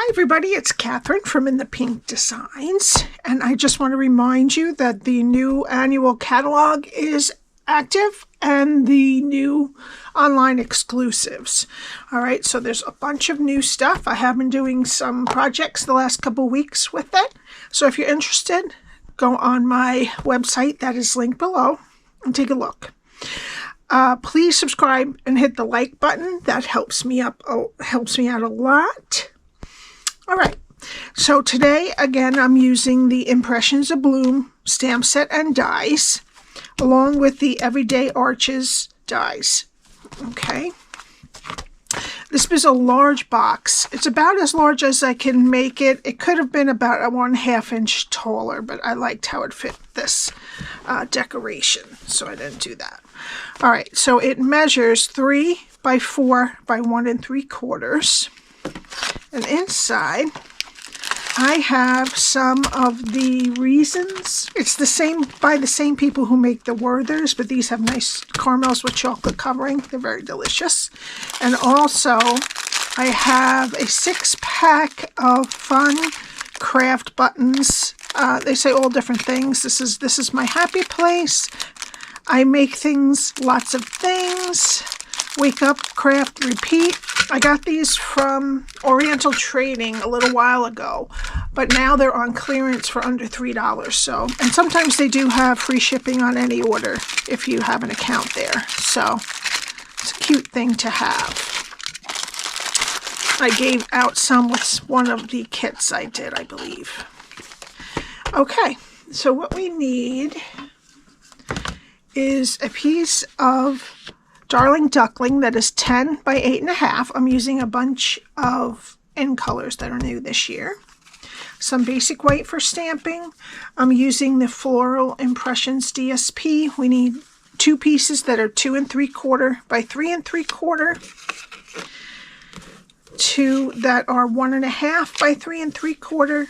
Hi everybody, it's Cathryn from In the Pink Designs, and I just want to remind you that the new annual catalog is active and the new online exclusives. Alright, so there's a bunch of new stuff. I have been doing some projects the last couple weeks with it, so if you're interested, go on my website that is linked below and take a look. Please subscribe and hit the like button. That helps me out a lot. All right, so today, again, I'm using the Impressions Abloom stamp set and dies, along with the Everyday Arches dies. Okay, this is a large box. It's about as large as I can make it. It could have been about a 1/2 inch taller, but I liked how it fit this decoration, so I didn't do that. All right, so it measures 3 by 4 by 1 3/4. And inside, I have some of the Reasons. It's the same by the same people who make the Werthers, but these have nice caramels with chocolate covering. They're very delicious. And also, I have a 6-pack of fun craft buttons. They say all different things. This is my happy place. I make things, lots of things. Wake up, craft, repeat. I got these from Oriental Trading a little while ago, but now they're on clearance for under $3. So, and sometimes they do have free shipping on any order if you have an account there. So it's a cute thing to have. I gave out some with one of the kits I did, I believe. Okay, so what we need is a piece of Darling Duckling that is 10 by 8.5. I'm using a bunch of end colors that are new this year. Some basic white for stamping. I'm using the Floral Impressions DSP. We need 2 pieces that are 2 3/4 by 3 3/4. 2 that are 1.5 by 3 3/4.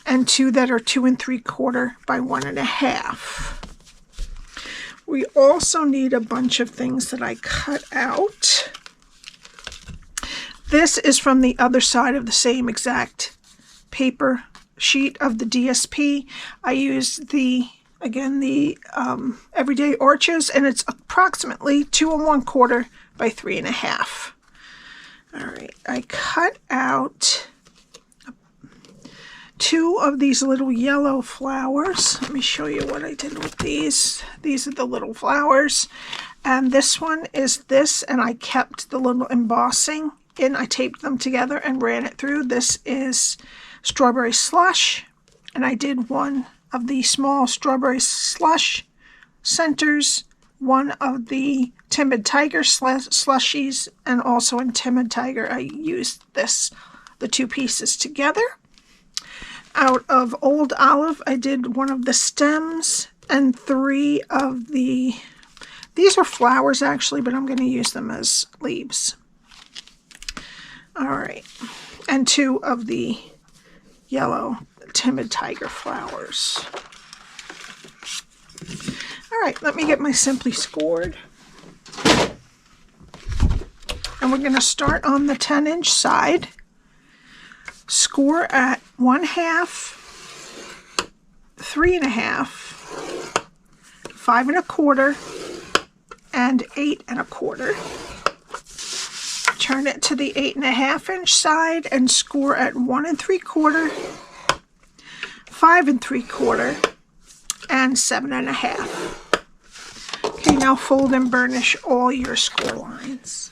And 2 that are 2 3/4 by 1.5. We also need a bunch of things that I cut out. This is from the other side of the same exact paper sheet of the DSP. I used the Everyday Arches, and it's approximately 2 1/4 by 3.5. All right, I cut out 2 of these little yellow flowers. Let me show you what I did with these. These are the little flowers. And this one is this, and I kept the little embossing in. I taped them together and ran it through. This is Strawberry Slush, and I did one of the small Strawberry Slush centers, one of the Timid Tiger slushies, and also in Timid Tiger I used the 2 pieces together. Out of Old Olive, I did one of the stems and 3 of these are flowers actually, but I'm going to use them as leaves. All right, and 2 of the yellow Timid Tiger flowers. All right, let me get my Simply Scored. And we're going to start on the 10-inch side. Score at 1/2, 3.5, 5 1/4, and 8 1/4. Turn it to the 8.5 inch side and score at 1 3/4, 5 3/4, and 7.5. Okay, now fold and burnish all your score lines.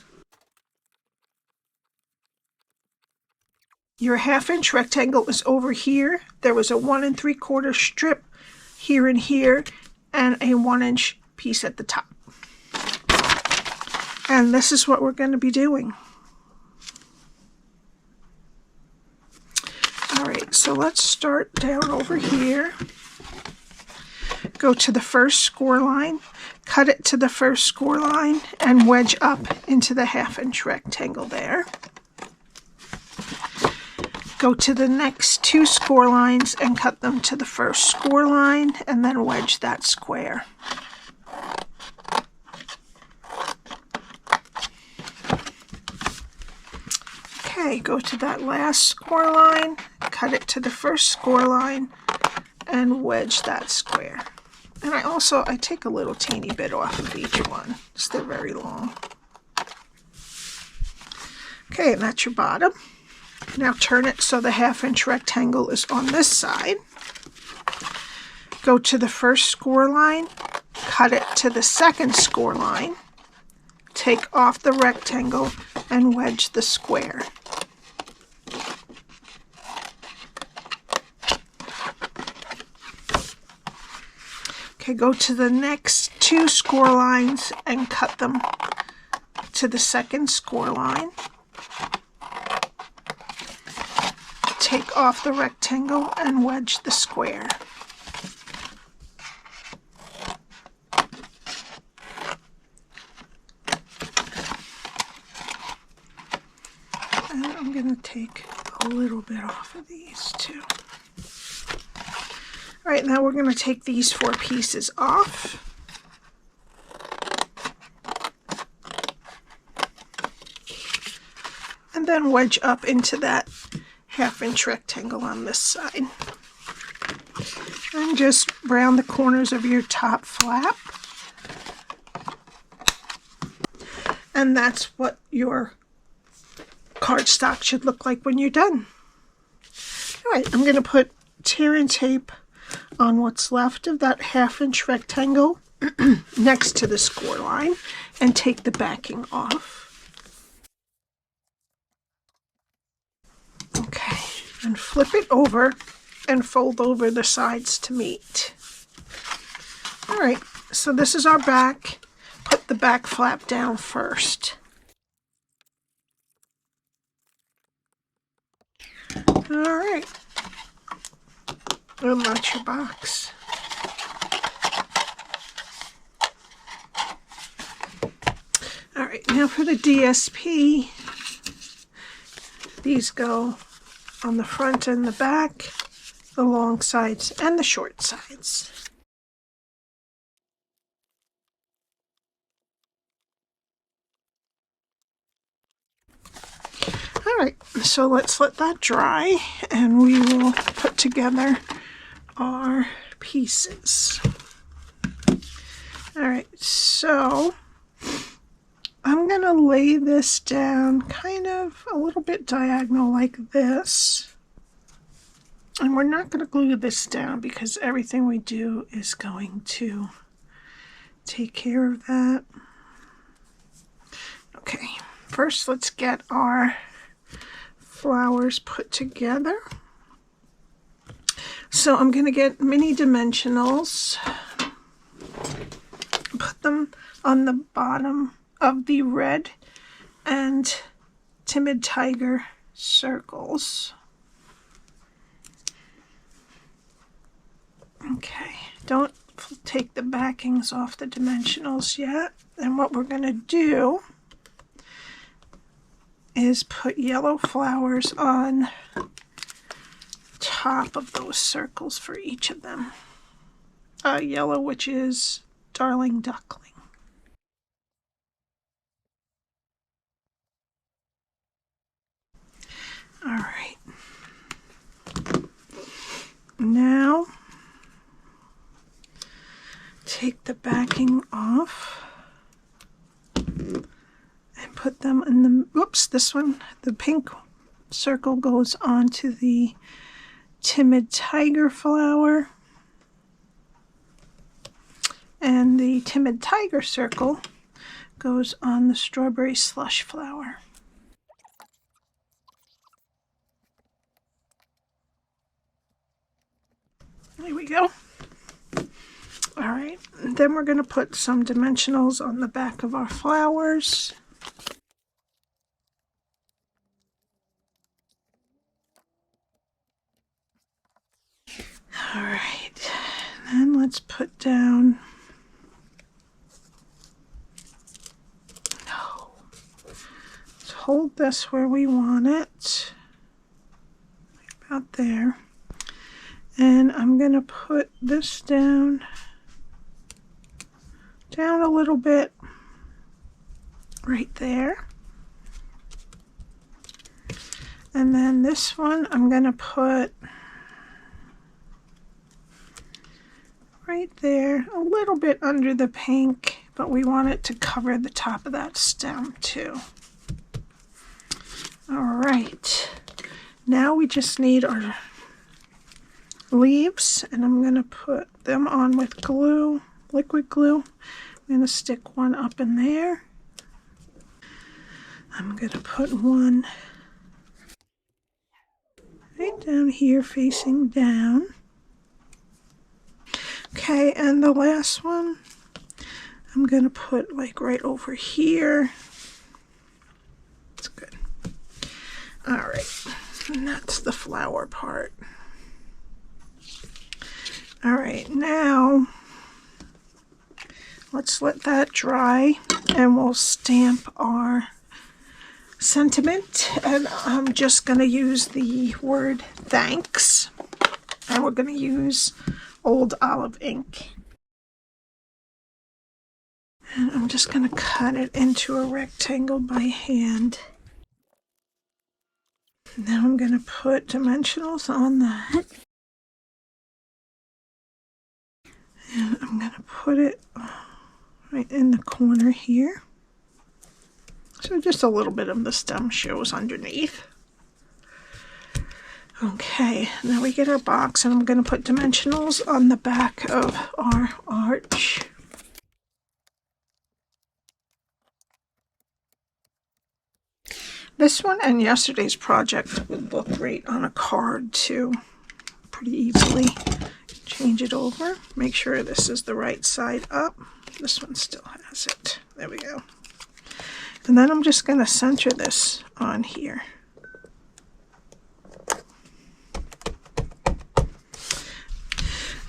Your 1/2 inch rectangle is over here. There was a 1 3/4 strip here and here, and a 1 inch piece at the top. And this is what we're going to be doing. All right, so let's start down over here. Go to the first score line, cut it to the first score line, and wedge up into the 1/2 inch rectangle there. Go to the next 2 score lines and cut them to the first score line, and then wedge that square. Okay, go to that last score line, cut it to the first score line, and wedge that square. And I take a little teeny bit off of each one, because they're very long. Okay, and that's your bottom. Now turn it so the 1/2-inch rectangle is on this side. Go to the first score line, cut it to the second score line, take off the rectangle, and wedge the square. Okay, go to the next 2 score lines and cut them to the second score line. Take off the rectangle and wedge the square. And I'm going to take a little bit off of these too. All right, now we're going to take these 4 pieces off. And then wedge up into that 1/2-inch rectangle on this side. And just round the corners of your top flap. And that's what your cardstock should look like when you're done. All right, I'm going to put tear and tape on what's left of that 1/2-inch rectangle next to the score line and take the backing off. Okay, and flip it over and fold over the sides to meet. All right, so this is our back. Put the back flap down first. All right, and that's your box. All right, now for the DSP, these go on the front and the back, the long sides and the short sides. All right, so let's let that dry and we will put together our pieces. All right, so I'm going to lay this down kind of a little bit diagonal like this. And we're not going to glue this down because everything we do is going to take care of that. Okay, first let's get our flowers put together. So I'm going to get mini dimensionals, put them on the bottom of the red and Timid tiger circles. Okay, don't take the backings off the dimensionals yet. And what we're going to do is put yellow flowers on top of those circles for each of them. Yellow, which is Darling Duckling. All right. Now, take the backing off and put them in the, whoops, this one, the pink circle goes onto the Timid tiger flower, and the Timid tiger circle goes on the strawberry slush flower. There we go. All right, and then we're going to put some dimensionals on the back of our flowers. All right, then let's put down, let's hold this where we want it, like about there. And I'm going to put this down a little bit right there. And then this one I'm going to put right there, a little bit under the pink, but we want it to cover the top of that stem too. All right, now we just need our leaves, and I'm going to put them on with glue, liquid glue. I'm going to stick one up in there. I'm going to put one right down here facing down. Okay, and the last one I'm going to put like right over here. That's good. All right, and that's the flower part. All right, now let's let that dry and we'll stamp our sentiment. And I'm just going to use the word thanks, and we're going to use old olive ink. And I'm just going to cut it into a rectangle by hand. Now I'm going to put dimensionals on that. And I'm going to put it right in the corner here. So just a little bit of the stem shows underneath. Okay, now we get our box, and I'm going to put dimensionals on the back of our arch. This one and yesterday's project would look great on a card too, pretty easily. Change it over, make sure this is the right side up. This one still has it. There we go. And then I'm just going to center this on here.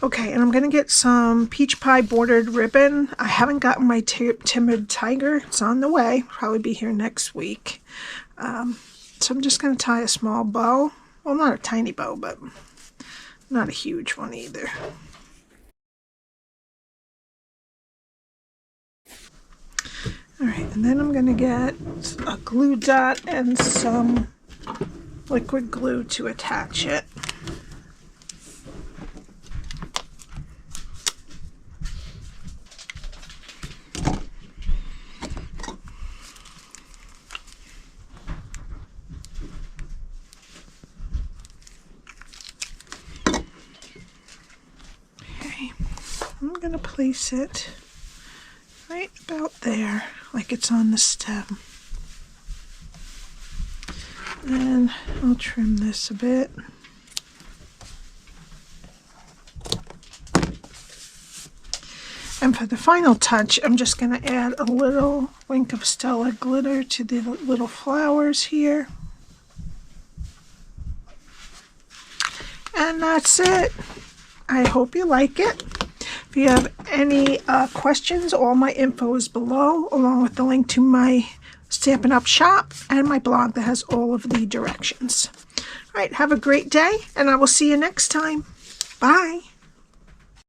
Okay, and I'm going to get some peach pie bordered ribbon. I haven't gotten my Timid tiger. It's on the way. Probably be here next week. So I'm just going to tie a small bow. Well, not a tiny bow, but not a huge one either. All right, and then I'm going to get a glue dot and some liquid glue to attach it. I'm going to place it right about there, like it's on the stem. And I'll trim this a bit. And for the final touch, I'm just going to add a little wink of Stella glitter to the little flowers here. And that's it. I hope you like it. If you have any questions, all my info is below, along with the link to my Stampin' Up! Shop and my blog that has all of the directions. All right, have a great day, and I will see you next time. Bye.